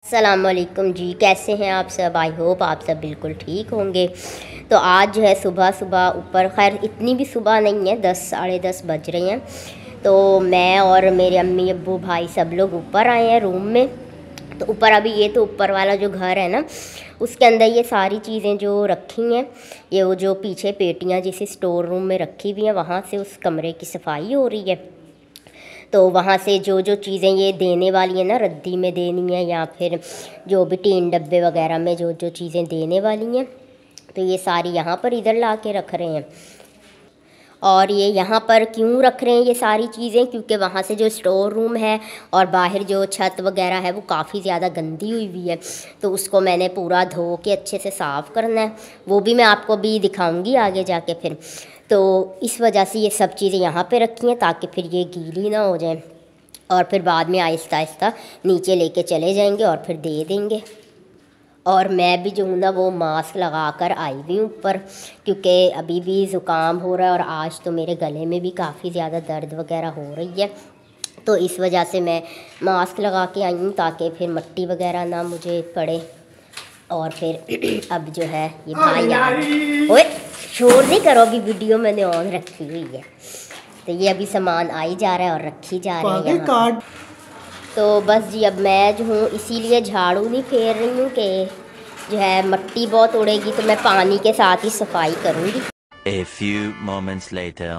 अस्सलामुअलैकुम जी, कैसे हैं आप सब। आई होप आप सब बिल्कुल ठीक होंगे। तो आज जो है सुबह सुबह ऊपर, खैर इतनी भी सुबह नहीं है, 10 साढ़े 10 बज रहे हैं। तो मैं और मेरे अम्मी अब्बू भाई सब लोग ऊपर आए हैं रूम में। तो ऊपर अभी ये तो ऊपर वाला जो घर है ना, उसके अंदर ये सारी चीज़ें जो रखी हैं, ये वो जो पीछे पेटियाँ जिसे स्टोर रूम में रखी हुई हैं, वहाँ से उस कमरे की सफाई हो रही है। तो वहाँ से जो जो चीज़ें ये देने वाली हैं ना, रद्दी में देनी है या फिर जो भी टीन डब्बे वगैरह में जो जो चीज़ें देने वाली हैं, तो ये सारी यहाँ पर इधर ला के रख रहे हैं। और ये यहाँ पर क्यों रख रहे हैं ये सारी चीज़ें, क्योंकि वहाँ से जो स्टोर रूम है और बाहर जो छत वगैरह है वो काफ़ी ज़्यादा गंदी हुई हुई है। तो उसको मैंने पूरा धो के अच्छे से साफ़ करना है, वो भी मैं आपको भी दिखाऊंगी आगे जाके फिर। तो इस वजह से ये सब चीज़ें यहाँ पे रखी हैं ताकि फिर ये गीली ना हो जाए, और फिर बाद में आहिस्ता आहिस्ता नीचे लेके चले जाएंगे और फिर दे देंगे। और मैं भी जो हूँ ना वो मास्क लगा कर आई हुई हूँ ऊपर, क्योंकि अभी भी ज़ुकाम हो रहा है और आज तो मेरे गले में भी काफ़ी ज़्यादा दर्द वगैरह हो रही है। तो इस वजह से मैं मास्क लगा के आई हूँ ताकि फिर मिट्टी वगैरह ना मुझे पड़े। और फिर अब जो है ये भाई यार, ओए शोर नहीं करो, अभी वीडियो मैंने ऑन रखी हुई है। तो ये अभी सामान आई जा रहा है और रखी जा रही है यहाँ। तो बस जी, अब मैं जो हूँ इसीलिए झाड़ू नहीं फेर रही हूँ कि जो है मिट्टी बहुत उड़ेगी, तो मैं पानी के साथ ही सफाई करूँगी। A few moments later.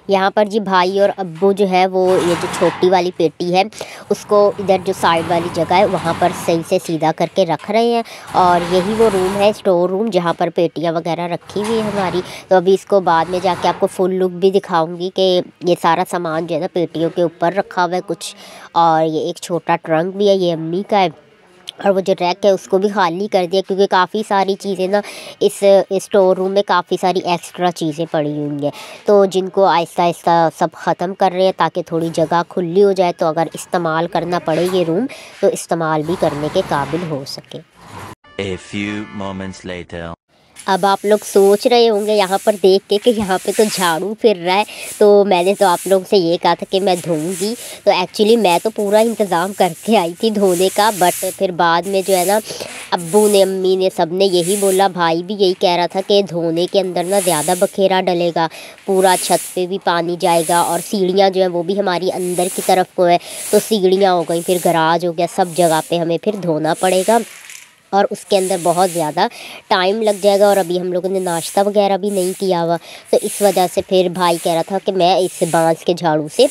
यहाँ पर जी भाई और अब्बू जो है वो ये जो छोटी वाली पेटी है उसको इधर जो साइड वाली जगह है वहाँ पर सही से सीधा करके रख रहे हैं। और यही वो रूम है, स्टोर रूम, जहाँ पर पेटियाँ वगैरह रखी हुई है हमारी। तो अभी इसको बाद में जाके आपको फुल लुक भी दिखाऊंगी कि ये सारा सामान जो है ना पेटियों के ऊपर रखा हुआ है कुछ। और ये एक छोटा ट्रंक भी है, ये अम्मी का है। और वो जो रैक है उसको भी खाली कर दिया, क्योंकि काफ़ी सारी चीज़ें ना इस स्टोर रूम में काफ़ी सारी एक्स्ट्रा चीज़ें पड़ी हुई हैं, तो जिनको आहिस्ता आहिस्ता सब ख़त्म कर रहे हैं ताकि थोड़ी जगह खुली हो जाए, तो अगर इस्तेमाल करना पड़े ये रूम तो इस्तेमाल भी करने के काबिल हो सके। A few moments later. अब आप लोग सोच रहे होंगे यहाँ पर देख के कि यहाँ पे तो झाड़ू फिर रहा है, तो मैंने तो आप लोगों से ये कहा था कि मैं धोऊंगी। तो एक्चुअली मैं तो पूरा इंतज़ाम करके आई थी धोने का, बट फिर बाद में जो है ना अब्बू ने, अम्मी ने, सब ने यही बोला, भाई भी यही कह रहा था कि धोने के अंदर ना ज़्यादा बखेरा डलेगा, पूरा छत पे भी पानी जाएगा। और सीढ़ियाँ जो है वो भी हमारी अंदर की तरफ को है, तो सीढ़ियाँ हो गई, फिर गराज हो गया, सब जगह पे हमें फिर धोना पड़ेगा और उसके अंदर बहुत ज़्यादा टाइम लग जाएगा। और अभी हम लोगों ने नाश्ता वगैरह भी नहीं किया हुआ, तो इस वजह से फिर भाई कह रहा था कि मैं इस बांस के झाड़ू से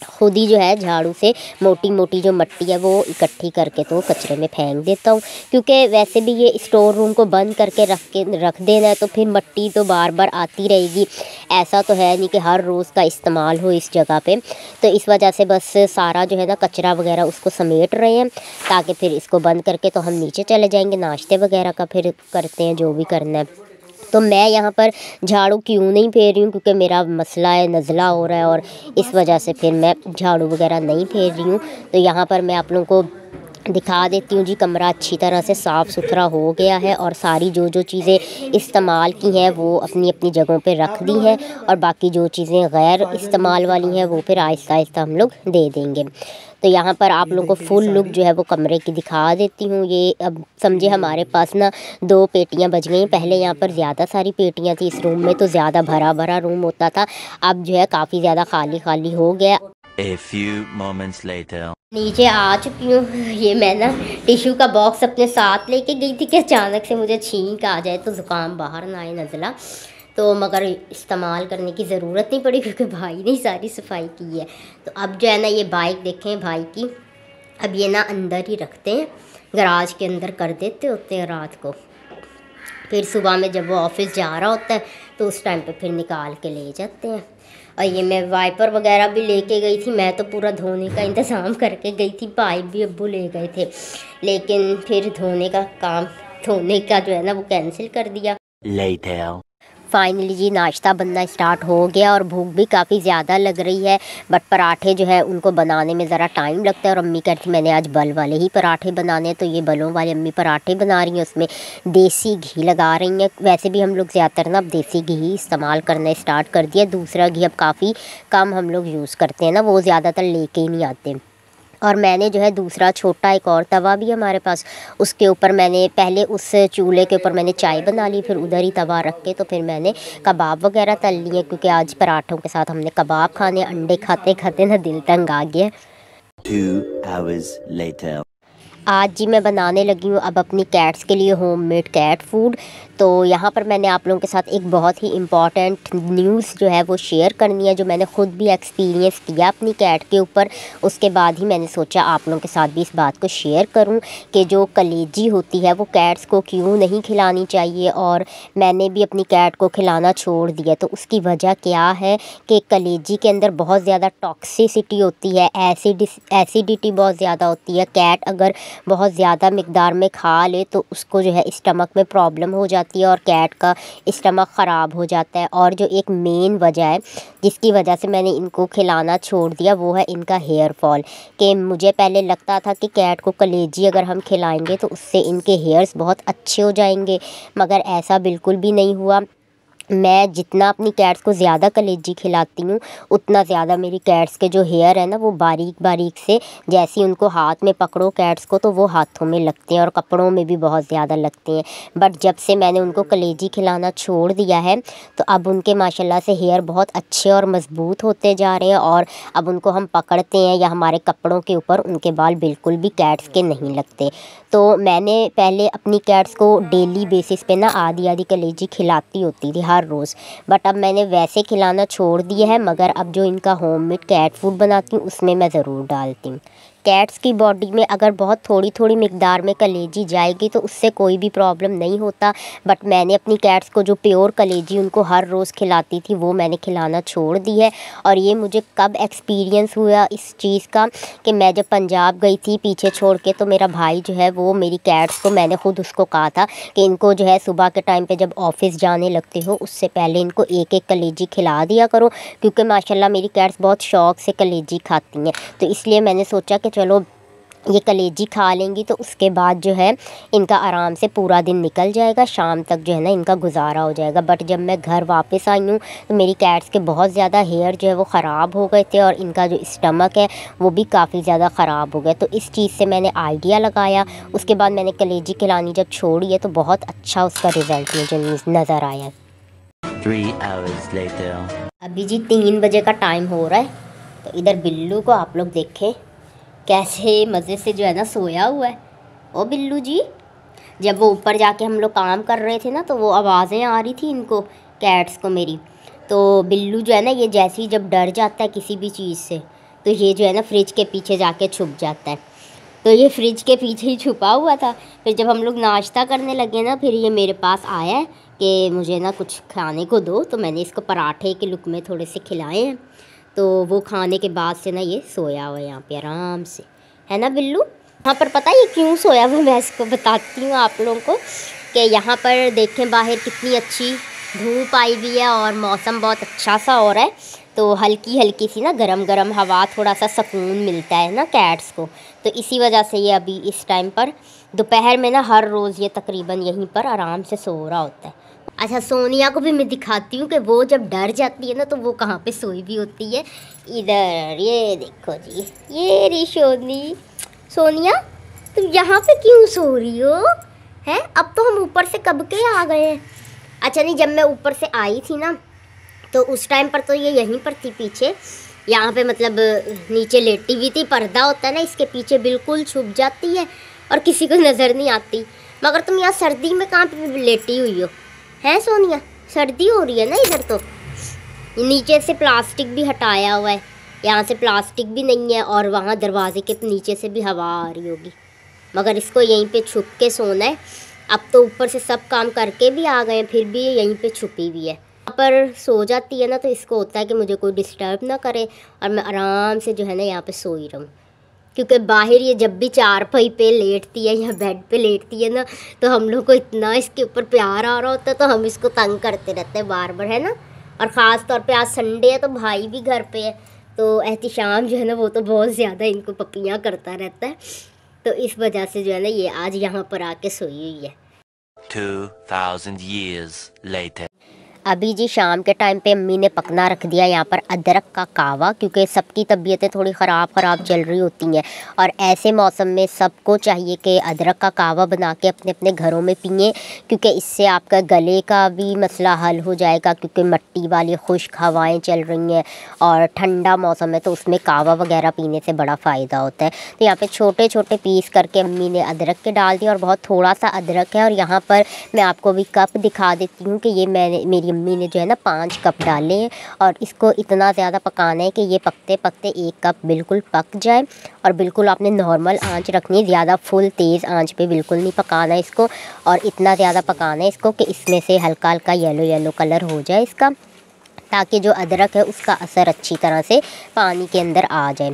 खुद ही जो है झाड़ू से मोटी मोटी जो मिट्टी है वो इकट्ठी करके तो कचरे में फेंक देता हूँ, क्योंकि वैसे भी ये स्टोर रूम को बंद करके रख देना है, तो फिर मिट्टी तो बार बार आती रहेगी। ऐसा तो है नहीं कि हर रोज़ का इस्तेमाल हो इस जगह पे। तो इस वजह से बस सारा जो है ना कचरा वगैरह उसको समेट रहे हैं, ताकि फिर इसको बंद करके तो हम नीचे चले जाएंगे, नाश्ते वगैरह का फिर करते हैं जो भी करना है। तो मैं यहाँ पर झाड़ू क्यों नहीं फेर रही हूँ, क्योंकि मेरा मसला है, नज़ला हो रहा है, और इस वजह से फिर मैं झाड़ू वगैरह नहीं फेर रही हूँ। तो यहाँ पर मैं आप लोगों को दिखा देती हूँ जी, कमरा अच्छी तरह से साफ़ सुथरा हो गया है और सारी जो जो चीज़ें इस्तेमाल की हैं वो अपनी अपनी जगहों पे रख दी हैं, और बाकी जो चीज़ें गैर इस्तेमाल वाली हैं वो फिर आहिस्ता आहिस्ता हम लोग दे देंगे। तो यहाँ पर आप लोगों को फुल लुक जो है वो कमरे की दिखा देती हूँ। ये अब समझे हमारे पास ना 2 पेटियाँ बच गई। पहले यहाँ पर ज़्यादा सारी पेटियाँ थी, इस रूम में तो ज़्यादा भरा भरा रूम होता था, अब जो है काफ़ी ज़्यादा खाली खाली हो गया। A few moments later. नीचे आ चुकी हूँ। ये मैं ना टिश्यू का बॉक्स अपने साथ लेके गई थी कि अचानक से मुझे छींक आ जाए तो ज़ुकाम बाहर ना आए, नज़ला। तो मगर इस्तेमाल करने की ज़रूरत नहीं पड़ी क्योंकि भाई ने सारी सफाई की है। तो अब जो है ना ये बाइक देखें भाई की, अब ये ना अंदर ही रखते हैं, गराज के अंदर कर देते होते हैं रात को, फिर सुबह में जब वो ऑफिस जा रहा होता है तो उस टाइम पे फिर निकाल के ले जाते हैं। और ये मैं वाइपर वगैरह भी लेके गई थी, मैं तो पूरा धोने का इंतज़ाम करके गई थी, भाई भी अब्बू ले गए थे, लेकिन फिर धोने का जो है ना वो कैंसिल कर दिया। Later. फाइनली जी नाश्ता बनना स्टार्ट हो गया और भूख भी काफ़ी ज़्यादा लग रही है, बट पराठे जो है उनको बनाने में ज़रा टाइम लगता है। और अम्मी कहती मैंने आज बल वाले ही पराठे बनाने हैं, तो ये बलों वाले अम्मी पराठे बना रही हैं, उसमें देसी घी लगा रही हैं। वैसे भी हम लोग ज़्यादातर ना अब देसी घी ही इस्तेमाल करना स्टार्ट कर दिया, दूसरा घी अब काफ़ी कम हम लोग यूज़ करते हैं ना, वो ज़्यादातर लेके ही नहीं आते। और मैंने जो है दूसरा छोटा एक और तवा भी हमारे पास, उसके ऊपर मैंने पहले उस चूल्हे के ऊपर मैंने चाय बना ली, फिर उधर ही तवा रख के तो फिर मैंने कबाब वगैरह तल लिए, क्योंकि आज पराठों के साथ हमने कबाब खाने, अंडे खाते खाते ना दिल तंग आ गया। 2 hours later. आज जी मैं बनाने लगी हूँ अब अपनी कैट्स के लिए होममेड कैट फूड। तो यहाँ पर मैंने आप लोगों के साथ एक बहुत ही इम्पॉर्टेंट न्यूज़ जो है वो शेयर करनी है, जो मैंने ख़ुद भी एक्सपीरियंस किया अपनी कैट के ऊपर। उसके बाद ही मैंने सोचा आप लोगों के साथ भी इस बात को शेयर करूँ कि जो कलेजी होती है वो कैट्स को क्यों नहीं खिलानी चाहिए, और मैंने भी अपनी कैट को खिलाना छोड़ दिया। तो उसकी वजह क्या है कि कलेजी के अंदर बहुत ज़्यादा टॉक्सिसिटी होती है, एसिडिटी बहुत ज़्यादा होती है। कैट अगर बहुत ज़्यादा मिक़दार में खा ले तो उसको जो है स्टमक में प्रॉब्लम हो जाती है और कैट का स्टमक ख़राब हो जाता है। और जो एक मेन वजह है जिसकी वजह से मैंने इनको खिलाना छोड़ दिया वो है इनका हेयर फॉल। कि मुझे पहले लगता था कि कैट को कलेजी अगर हम खिलाएंगे तो उससे इनके हेयर्स बहुत अच्छे हो जाएंगे, मगर ऐसा बिल्कुल भी नहीं हुआ। मैं जितना अपनी कैट्स को ज़्यादा कलेजी खिलाती हूँ उतना ज़्यादा मेरी कैट्स के जो हेयर है ना वो बारीक बारीक से, जैसे उनको हाथ में पकड़ो कैट्स को तो वो हाथों में लगते हैं और कपड़ों में भी बहुत ज़्यादा लगते हैं। बट जब से मैंने उनको कलेजी खिलाना छोड़ दिया है तो अब उनके माशाल्लाह से हेयर बहुत अच्छे और मज़बूत होते जा रहे हैं, और अब उनको हम पकड़ते हैं या हमारे कपड़ों के ऊपर उनके बाल बिल्कुल भी कैट्स के नहीं लगते। तो मैंने पहले अपनी कैट्स को डेली बेसिस पे ना आधी आधी कलेजी खिलाती होती थी हर रोज़, बट अब मैंने वैसे खिलाना छोड़ दिया है। मगर अब जो इनका होममेड कैट फूड बनाती हूँ उसमें मैं ज़रूर डालती हूँ। कैट्स की बॉडी में अगर बहुत थोड़ी थोड़ी मिक़दार में कलेजी जाएगी तो उससे कोई भी प्रॉब्लम नहीं होता, बट मैंने अपनी कैट्स को जो प्योर कलेजी उनको हर रोज़ खिलाती थी वो मैंने खिलाना छोड़ दी है। और ये मुझे कब एक्सपीरियंस हुआ इस चीज़ का कि मैं जब पंजाब गई थी पीछे छोड़ के, तो मेरा भाई जो है वो मेरी कैट्स को, मैंने ख़ुद उसको कहा था कि इनको जो है सुबह के टाइम पे जब ऑफ़िस जाने लगते हो उससे पहले इनको एक एक कलेजी खिला दिया करो, क्योंकि माशाल्लाह मेरी कैट्स बहुत शौक़ से कलेजी खाती हैं। तो इसलिए मैंने सोचा कि चलो ये कलेजी खा लेंगी तो उसके बाद जो है इनका आराम से पूरा दिन निकल जाएगा, शाम तक जो है ना इनका गुजारा हो जाएगा। बट जब मैं घर वापस आई हूँ तो मेरी कैट्स के बहुत ज़्यादा हेयर जो है वो ख़राब हो गए थे और इनका जो स्टमक है वो भी काफ़ी ज़्यादा ख़राब हो गया। तो इस चीज़ से मैंने आइडिया लगाया, उसके बाद मैंने कलेजी खिलानी जब छोड़ी है तो बहुत अच्छा उसका रिज़ल्ट मुझे नज़र आया। 3 hours later. अभी जी 3 बजे का टाइम हो रहा है, तो इधर बिल्लू को आप लोग देखें कैसे मज़े से जो है ना सोया हुआ है। ओ बिल्लू जी, जब वो ऊपर जाके हम लोग काम कर रहे थे ना तो वो आवाज़ें आ रही थी इनको, कैट्स को मेरी। तो बिल्लू जो है ना ये जैसे ही जब डर जाता है किसी भी चीज़ से तो ये जो है ना फ्रिज के पीछे जाके छुप जाता है। तो ये फ्रिज के पीछे ही छुपा हुआ था। फिर जब हम लोग नाश्ता करने लगे ना फिर ये मेरे पास आया है कि मुझे ना कुछ खाने को दो, तो मैंने इसको पराठे के लुक में थोड़े से खिलाए हैं। तो वो खाने के बाद से ना ये सोया हुआ है यहाँ पे आराम से, है ना बिल्लू। यहाँ पर पता है ये क्यों सोया हुआ, मैं इसको बताती हूँ आप लोगों को कि यहाँ पर देखें बाहर कितनी अच्छी धूप आई हुई है और मौसम बहुत अच्छा सा हो रहा है। तो हल्की हल्की सी ना गरम गरम हवा, थोड़ा सा सुकून मिलता है ना कैट्स को। तो इसी वजह से ये अभी इस टाइम पर दोपहर में ना हर रोज़ ये तकरीबन यहीं पर आराम से सो रहा होता है। अच्छा, सोनिया को भी मैं दिखाती हूँ कि वो जब डर जाती है ना तो वो कहाँ पे सोई भी होती है। इधर ये देखो जी, ये रही सोनिया तुम यहाँ पे क्यों सो रही हो हैं? अब तो हम ऊपर से कब के आ गए हैं। अच्छा नहीं, जब मैं ऊपर से आई थी ना तो उस टाइम पर तो ये यहीं पर थी पीछे, यहाँ पे मतलब नीचे लेटी हुई थी। पर्दा होता है ना इसके पीछे, बिल्कुल छुप जाती है और किसी को नज़र नहीं आती। मगर तुम यहाँ सर्दी में कहाँ पे लेटी हुई हो हैं सोनिया? सर्दी हो रही है ना इधर। तो नीचे से प्लास्टिक भी हटाया हुआ है, यहाँ से प्लास्टिक भी नहीं है और वहाँ दरवाजे के नीचे से भी हवा आ रही होगी, मगर इसको यहीं पे छुप के सोना है। अब तो ऊपर से सब काम करके भी आ गए फिर भी ये यहीं पे छुपी हुई है। यहाँ पर सो जाती है ना तो इसको होता है कि मुझे कोई डिस्टर्ब ना करे और मैं आराम से जो है ना यहाँ पे सोई रहूँ, क्योंकि बाहर ये जब भी चारपाई पे लेटती है या बेड पे लेटती है ना तो हम लोग को इतना इसके ऊपर प्यार आ रहा होता है तो हम इसको तंग करते रहते हैं बार बार, है ना। और ख़ास तौर पे आज संडे है तो भाई भी घर पे है, तो एहतिशाम जो है ना वो तो बहुत ज़्यादा इनको पपियाँ करता रहता है। तो इस वजह से जो है ना ये आज यहाँ पर आके सोई हुई है। 2000 years later. अभी जी शाम के टाइम पे अम्मी ने पकना रख दिया यहाँ पर अदरक का कहवा, क्योंकि सबकी तबीयतें थोड़ी ख़राब चल रही होती हैं और ऐसे मौसम में सबको चाहिए कि अदरक का कहवा बना के अपने अपने घरों में पिएं, क्योंकि इससे आपका गले का भी मसला हल हो जाएगा, क्योंकि मिट्टी वाली खुश्क हवाएं चल रही हैं और ठंडा मौसम है तो उसमें कहवा वगैरह पीने से बड़ा फ़ायदा होता है। तो यहाँ पर छोटे छोटे पीस करके अम्मी ने अदरक के डाल दिया और बहुत थोड़ा सा अदरक है। और यहाँ पर मैं आपको भी कप दिखा देती हूँ कि ये मेरी अम्मी ने जो है ना 5 कप डाले हैं और इसको इतना ज़्यादा पकाना है कि ये पकते पकते 1 कप बिल्कुल पक जाए। और बिल्कुल आपने नॉर्मल आंच रखनी है, ज़्यादा फुल तेज़ आंच पे बिल्कुल नहीं पकाना है इसको। और इतना ज़्यादा पकाना है इसको कि इसमें से हल्का हल्का येलो येलो कलर हो जाए इसका, ताकि जो अदरक है उसका असर अच्छी तरह से पानी के अंदर आ जाए।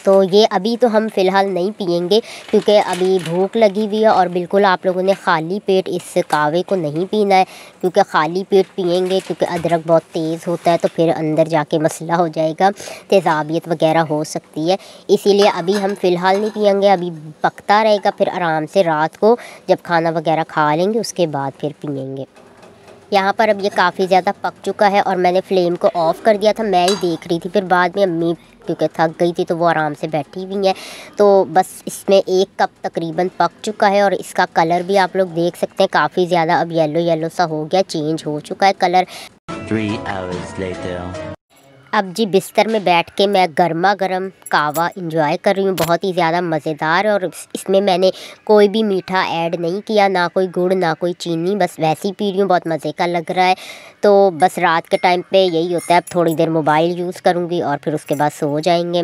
तो ये अभी तो हम फ़िलहाल नहीं पियेंगे, क्योंकि अभी भूख लगी हुई है और बिल्कुल आप लोगों ने खाली पेट इस कहवे को नहीं पीना है, क्योंकि खाली पेट पियेंगे क्योंकि अदरक बहुत तेज़ होता है तो फिर अंदर जाके मसला हो जाएगा, तेज़ाबियत वगैरह हो सकती है। इसीलिए अभी हम फ़िलहाल नहीं पियेंगे, अभी पकता रहेगा, फिर आराम से रात को जब खाना वगैरह खा लेंगे उसके बाद फिर पियेंगे। यहाँ पर अब ये काफ़ी ज़्यादा पक चुका है और मैंने फ्लेम को ऑफ़ कर दिया था, मैं ही देख रही थी, फिर बाद में अम्मी क्योंकि थक गई थी तो वो आराम से बैठी हुई है। तो बस इसमें 1 कप तकरीबन पक चुका है और इसका कलर भी आप लोग देख सकते हैं, काफ़ी ज़्यादा अब येलो येलो सा हो गया, चेंज हो चुका है कलर। 3 hours later. अब जी बिस्तर में बैठ के मैं गर्मा गर्म कहवा इंजॉय कर रही हूँ, बहुत ही ज़्यादा मज़ेदार। और इसमें मैंने कोई भी मीठा ऐड नहीं किया, ना कोई गुड़ ना कोई चीनी, बस वैसे ही पी रही हूँ, बहुत मज़े का लग रहा है। तो बस रात के टाइम पे यही होता है, अब थोड़ी देर मोबाइल यूज़ करूँगी और फिर उसके बाद सो जाएंगे।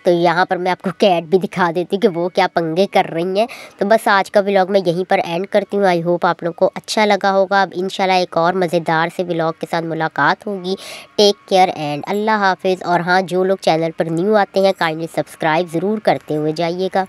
तो यहाँ पर मैं आपको कैट भी दिखा देती हूँ कि वो क्या पंगे कर रही हैं। तो बस आज का व्लॉग मैं यहीं पर एंड करती हूँ। आई होप आप लोग को अच्छा लगा होगा। अब इंशाल्लाह एक और मज़ेदार से व्लॉग के साथ मुलाकात होगी। टेक केयर एंड अल्लाह हाफिज़। और हाँ, जो लोग चैनल पर न्यू आते हैं काइंडली सब्सक्राइब ज़रूर करते हुए जाइएगा।